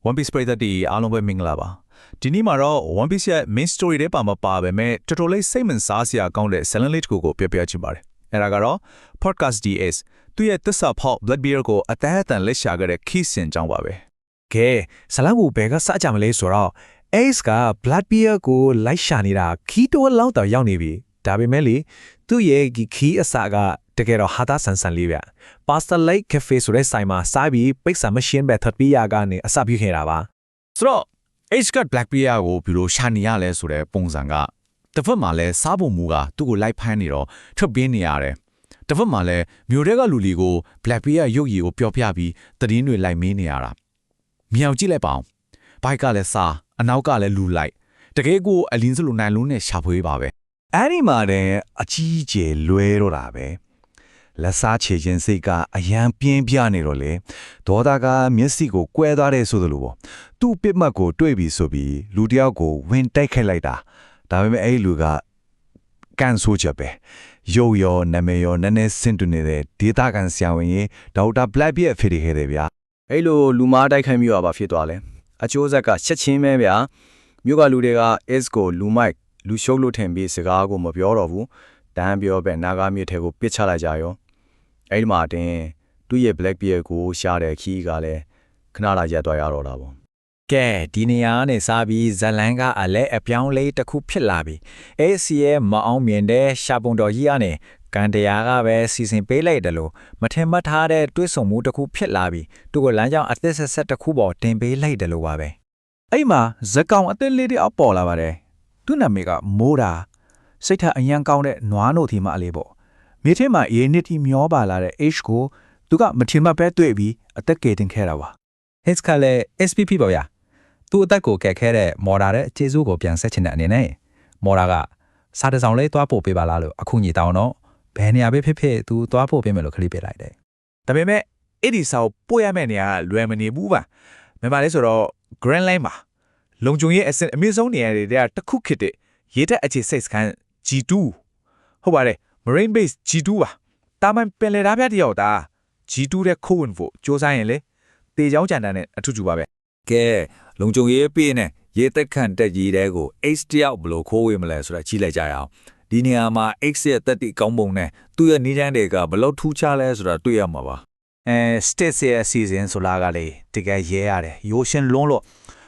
One Piece ပရိသတ်တွေအားလုံးပဲမင်္ဂလာပါဒီနေ့မှာတော့ One Piece ရဲ့ main story တွေပါမပါပဲမဲ့တော်တော်လေးစိတ်ဝင်စားစရာကောင်းတဲ့ Silent Lake ကိုပြောပြချင်ပါတယ်အဲ့ဒါကတော့ Podcast DS သူရဲ့သစ္စာဖောက် Blackbeard ကိုအသက်အတန်လက်ရှာခဲ့တဲ့ Key စင်ကြောင်းပါပဲကဲဇလန်ကိုဘယ်ကစကြမလဲဆိုတော့ Ace က Blackbeard ကိုလိုက်ရှာနေတာ Key တော့လောက်တော့ရောက်နေပြီဒါပေမဲ့လေသူ့ရဲ့ Key အစကတကယ်တော့ဟာတာဆန်ဆန်လေးဗျ Pasta Lake Cafe ဆိုတဲ့ဆိုင်မှာစားပြီးပိတ်စာမရှင်းပဲထပ်ပြီးရကနေအစပြုခဲ့တာပါဆိုတော့ H က Blackbeard ကိုဘီလိုရှာနေရလဲဆိုတဲ့ပုံစံကတစ်ဖက်မှာလဲစားဖို့မူကသူ့ကိုလိုက်ဖမ်းနေတော့ထွက်ပြေးနေရတယ်တစ်ဖက်မှာလဲမြို့ထဲကလူလီကို Blackbeard ရုပ်ရည်ကိုပျော်ပြပြီးတည်င်းတွေလိုက်မေးနေရတာမြောင်ကြည့်လိုက်ပါအောင်ဘိုက်ကလည်းစားအနောက်ကလည်းလူလိုက်တကယ်ကိုအလင်းစလိုနိုင်လုံးနဲ့ရှာဖွေပါပဲအဲ့ဒီမှာတဲ့အကြီးကျယ်လွဲတော့တာပဲလက်စားချေခြင်းစိတ်ကအယံပြင်းပြနေတော့လေဒေါသကမျက်စိကိုကွဲသွားတဲ့ဆိုသလိုပေါ့သူ့ပစ်မှတ်ကိုတွေ့ပြီဆိုပြီးလူတယောက်ကိုဝင်တိုက်ခိုက်လိုက်တာဒါပေမဲ့အဲ့လူကကန်ဆိုးချက်ပဲရုပ်ရောနာမည်ရောနည်းနည်းစင်တူနေတဲ့ဒေတာကန်ဆရာဝန်ကြီးဒေါက်တာ Blackbeard ဖြစ်ခဲ့တယ်ဗျာအဲ့လိုလူမားတိုက်ခိုက်မျိုးပါဖြစ်သွားလဲအကျိုးဆက်ကချက်ချင်းပဲဗျာမြို့ကလူတွေက S ကိုလူမိုက်လူရှုပ်လို့ထင်ပြီးစကားကိုမပြောတော့ဘူးတန်းပြောပဲနာဂမြစ်ထဲကိုပစ်ချလိုက်ကြရောအဲ့ဒီမှာတင်သူ့ရဲ့ Blackbeard ကိုရှာတဲ့ခီးကလည်းခဏလာရက်သွားရတော့တာပေါ့ကဲဒီနေရာနဲ့စားပြီးဇလန်ကအလဲအပြောင်းလေးတစ်ခုဖြစ်လာပြီအေးစီရဲ့မအောင်မြင်တဲ့ရှာပုံတော်ကြီးကနေကန်တရားကပဲစီစဉ်ပေးလိုက်တယ်လို့မထင်မှတ်ထားတဲ့တွေးဆုံမှုတစ်ခုဖြစ်လာပြီးသူ့ကိုလမ်းကြောင်းအသက်ဆက်ဆက်တစ်ခုပေါ်တင်ပေးလိုက်တယ်လို့ပါပဲအဲ့မှာဇကောင်အသက်လေးတွေအပေါ်လာပါတယ်သူ့နာမည်ကမိုးတာစိတ်ထအယံကောင်းတဲ့နွားနို့ထီမအလေးပေါ့မြေထဲမှာအေးနစ်တီမျောပါလာတဲ့ H ကိုသူကမထင်မှတ်ပဲတွေ့ပြီးအသက်ကယ်တင်ခဲ့တာပါ H ကလည်း SPP ပေါ့ဗျာသူ့အသက်ကိုကယ်ခဲ့တဲ့မော်ဒါရဲ့အခြေစိုးကိုပြန်ဆက်ချင်တဲ့အနေနဲ့မော်ဒါကစားတစောင်လေးသွားပို့ပေးပါလားလို့အခုညီတောင်းတော့ဘယ်နေရာပဲဖြစ်ဖြစ်သူသွားပို့ပေးမယ်လို့ခလိပေးလိုက်တယ်ဒါပေမဲ့အဲ့ဒီစာကိုပို့ရမယ့်နေရာကလွယ်မနေဘူးပါမြန်မာလေးဆိုတော့ Grand Line မှာလုံခြုံရေးအဆင့်အမြင့်ဆုံးနေရာတွေတစ်ခုဖြစ်တဲ့ရေတပ်အခြေစိတ်စခန်း G2 ဟုတ်ပါတယ် Marine Base G2 ပါတာမန်ပင်လယ်သားပြတယောက်သား G2 တဲ့ခိုးဝင်ဖို့စ조사ရင်လေတေချောင်းကြံတန်းနဲ့အထူးတူပါပဲကဲလုံခြုံရေးပေးနေရေတက်ခန့်တက်ကြီးတဲကို H တယောက်ဘလို့ခိုးဝေးမလဲဆိုတာကြည့်လိုက်ကြရအောင်ဒီနေရာမှာ X ရဲ့တက်တိကောင်းပုံနဲ့သူ့ရဲ့နေချမ်းတွေကဘလို့ထူးခြားလဲဆိုတာတွေ့ရမှာပါState ရဲ့အစီအစဉ်ဆိုလာကလေတကယ်ရဲရတယ်ရိုးရှင်းလွန်းလို့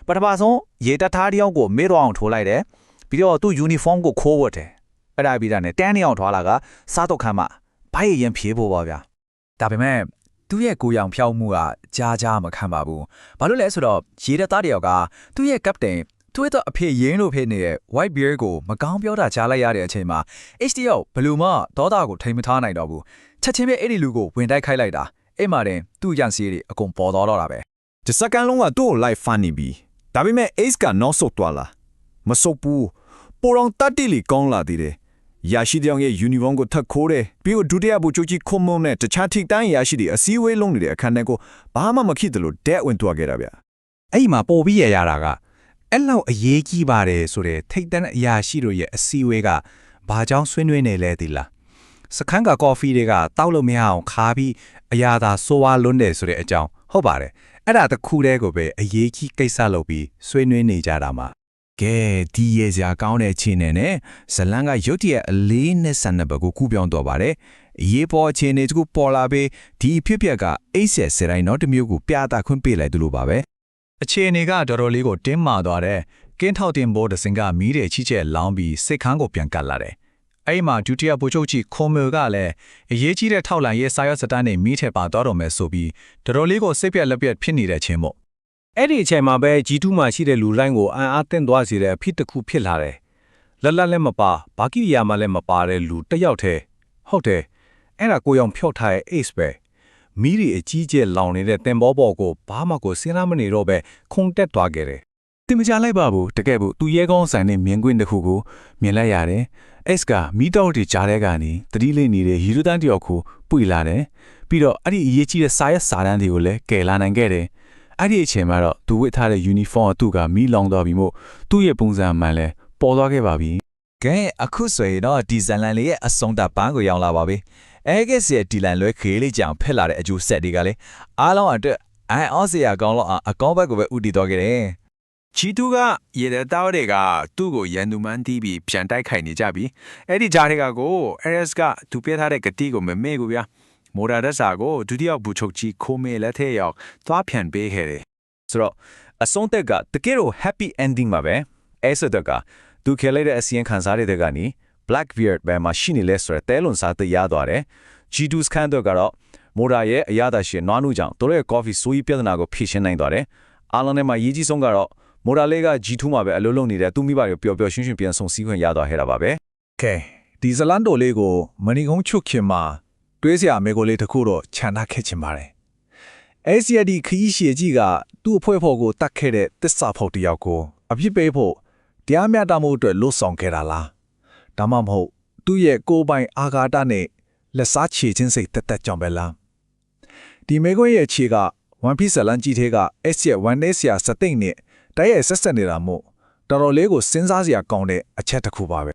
ပထမဆုံးရေတပ်သားတယောက်ကိုမေ့တော့အောင်ထိုးလိုက်တယ်ပြီးတော့သူ့ uniform ကိုခိုးဝတ်တယ်အဲ့ဒါပြီးတာနဲ့တန်းနေအောင်ထွားလာကစားတော့ခမ်းမှာဘိုက်ရင်ဖြေးဖို့ပါဗျာဒါပေမဲ့သူ့ရဲ့ကိုရောင်ဖြောင်းမှုကကြားမခံပါဘူးဘာလို့လဲဆိုတော့ရေတပ်သားတယောက်ကသူ့ရဲ့ captain သူ့ရဲ့အဖေရင်းလို့ဖြစ်နေတဲ့ White Beard ကိုမကောင်းပြောတာကြားလိုက်ရတဲ့အချိန်မှာ H တယောက်ဘယ်လိုမှဒေါသကိုထိမထားနိုင်တော့ဘူးချက်ချင်းပဲအဲ့ဒီလူကိုဝင်တိုက်ခိုက်လိုက်တာအဲ့မှာတင်သူ့ရန်စီးတွေအကုန်ပေါ်သွားတော့တာပဲဒီစကန်လုံးကသူ့ကိုလိုက်ဖန်နေပြီဒါပေမဲ့ Ace ကနောက်ဆုတ်သွားလာမဆုတ်ဘူးပိုရောင်တတ်တီလီကောင်းလာသေးတယ်ရရှိတဲ့ရဲ့ uniform ကိုထပ်ခိုးတယ်ပြီးတော့ဒုတိယဘူချိုကြီးခုံမုံနဲ့တခြားထိတိုင်းရရှိတဲ့အစည်းအဝေးလုံးနေတဲ့အခန်းထဲကိုဘာမှမဖြစ်တယ်လို့ dead ဝင်သွားခဲ့တာဗျအဲ့မှာပို့ပြီးရတာကအဲ့လောက်အရေးကြီးပါတယ်ဆိုတဲ့ထိတ်တန့်အရာရှိတို့ရဲ့အစည်းအဝေးကဘာကြောင့်ဆွေးနွေးနေလဲဒီလားစခန်းကကော်ဖီတွေကတောက်လို့မရအောင်ခါပြီးအရာသာဆိုးဝါးလွန်းတယ်ဆိုတဲ့အကြောင်းဟုတ်ပါတယ်အဲ့ဒါတခုတည်းကိုပဲအရေးကြီးကိစ္စလုပ်ပြီးဆွေးနွေးနေကြတာမှာကဲဒီရေစရာကောင်းတဲ့အခြေအနေနဲ့ဇလန်ကရုတ်တရက်အလေးနဲ့ဆန်တဲ့ဘက်ကိုကူးပြောင်းတော့ပါတယ်ရေပေါ်အခြေအနေတခုပေါ်လာပြီးဒီဖြစ်ပျက်ကအိတ်ဆက်စရိုင်းတော့တမျိုးကိုပြသခွင့်ပေးလိုက်သလိုပါပဲအခြေအနေကတော်တော်လေးကိုတင်းမာသွားတဲ့ကင်းထောက်တင်ဘိုးတစ်စင်ကမီးတွေချိချက်လောင်းပြီးစိတ်ခန်းကိုပြန်ကတ်လာတယ်အဲ့မှာဒုတိယဗိုလ်ချုပ်ကြီးခွန်မယ်ကလည်းအရေးကြီးတဲ့ထောက်လန်ရေးစာရွက်စတန်းနဲ့မီးထည့်ပါတော့မယ်ဆိုပြီးတော်တော်လေးကိုစိတ်ပြက်လက်ပြက်ဖြစ်နေတဲ့ချင်းမို့အဲ့ဒီအချိန်မှာပဲ G2 မှာရှိတဲ့လူလိုင်းကိုအံ့အားသင့်သွားစေတဲ့အဖြစ်တစ်ခုဖြစ်လာတယ်လက်လက်လည်းမပါဘာကိရိယာမှလည်းမပါတဲ့လူတစ်ယောက်တည်းဟုတ်တယ်အဲ့ဒါကိုရောင်ဖြောက်ထားတဲ့ Ace ပဲမီးတွေအကြီးကျယ်လောင်နေတဲ့တင်ဘောပေါ်ကိုဘာမှကိုစဉ်းစားမနေတော့ပဲခုန်တက်သွားခဲ့တယ်တင်မချလိုက်ပါဘူးတကယ်ဘူးသူရဲကောင်းဆိုင်နဲ့မြင်ကွင်းတစ်ခုကိုမြင်လိုက်ရတယ်Ace ကမီးတောက်တွေကြားထဲကနေတတိလေးနေတဲ့ရီရိုတန်းတယောက်ကိုပွေလာတယ်ပြီးတော့အဲ့ဒီအရေးကြီးတဲ့စာရွက်စာတမ်းတွေကိုလည်းကယ်လာနိုင်ခဲ့တယ်အဲ့ဒီအချိန်မှာတော့သူဝတ်ထားတဲ့ uniform ကသူ့ကမီးလောင်သွားပြီမို့သူ့ရဲ့ပုံစံမှန်လဲပေါ်သွားခဲ့ပါပြီကဲအခုဆိုရင်တော့ဒီဇလန်လေးရဲ့အဆုံးတာပန်းကိုရောက်လာပါပြီအဲကဲစီဒီလန်လွဲခေးလေးကြောင်ဖက်လာတဲ့အကျိုးဆက်တွေကလေအားလုံးအတွက် အော်စရာကောင်းလို့အကောင်းဘက်ကိုပဲဥတီတော့ခဲ့တယ် ချီတူကရေတဲ့တောက်တွေကသူ့ကိုရန်သူမှန်းတီးပြီးပြန်တိုက်ခိုက်နေကြပြီအဲ့ဒီဂျာတွေကကို RS ကသူပြထားတဲ့ဂတိကိုမမေ့ဘူးဗျာမော်ဒါရက်စာကိုဒုတိယဘူချုပ်ကြီးခိုးမေလက်ထဲရောက်သွားပြန်ပေးခဲ့တယ် ဆိုတော့အဆုံးသက်ကတကယ်တော့ happy ending ပါပဲအဲ့ဆိုတော့ကသူခဲလိုက်တဲ့အစီရင်ခံစားရတဲ့ကနေ Blackbeard ဘယ်မှာရှိနေလဲဆိုတဲ့တဲလွန်စားတဲ့ရသွားတယ် G2 scan တော့ကတော့မိုရာရဲ့အရသာရှင်နွားနုကြောင့်တို့ရဲ့ coffee ဆိုးကြီးပြဿနာကိုဖြေရှင်းနိုင်သွားတယ်အားလုံးထဲမှာရေးကြီးဆုံးကတော့မိုရာလေးက G2 မှာပဲအလုပ်လုပ်နေတဲ့သူမိဘတွေပျော်ပျော်ရွှင်ရွှင်ပြန်ဆောင်စည်းခွင့်ရသွားခဲ့တာပါပဲ ကဲဒီဇလန်တိုလေးကိုမနီကုန်းချုပ်ခင်မှာတွေးစရာအမေကိုလေးတစ်ခုတော့ခြံထားခဲ့ချင်ပါတယ်အဲ့စီဒီခီးရှည်ကြီးကသူ့အဖွဲဖို့ကိုတတ်ခဲ့တဲ့တစ္ဆာဖို့တယောက်ကိုအဖြစ်ပေးဖို့တရားမျှတမှုအတွက်လှုပ်ဆောင်ခဲ့တာလားဒါမှမဟုတ်သူ့ရဲ့ကိုယ်ပိုင်အာဃာတနဲ့လက်စားချေခြင်းစိတ်တက်တက်ကြောင့်ပဲလားဒီမေကွန်းရဲ့ခြေက One Piece ဇလန်ကြီးထဲက S ရဲ့ One Day ဆရာစသိမ့်နဲ့တိုက်ရိုက်ဆက်ဆက်နေတာမို့တော်တော်လေးကိုစဉ်းစားစရာကောင်းတဲ့အချက်တစ်ခုပါပဲ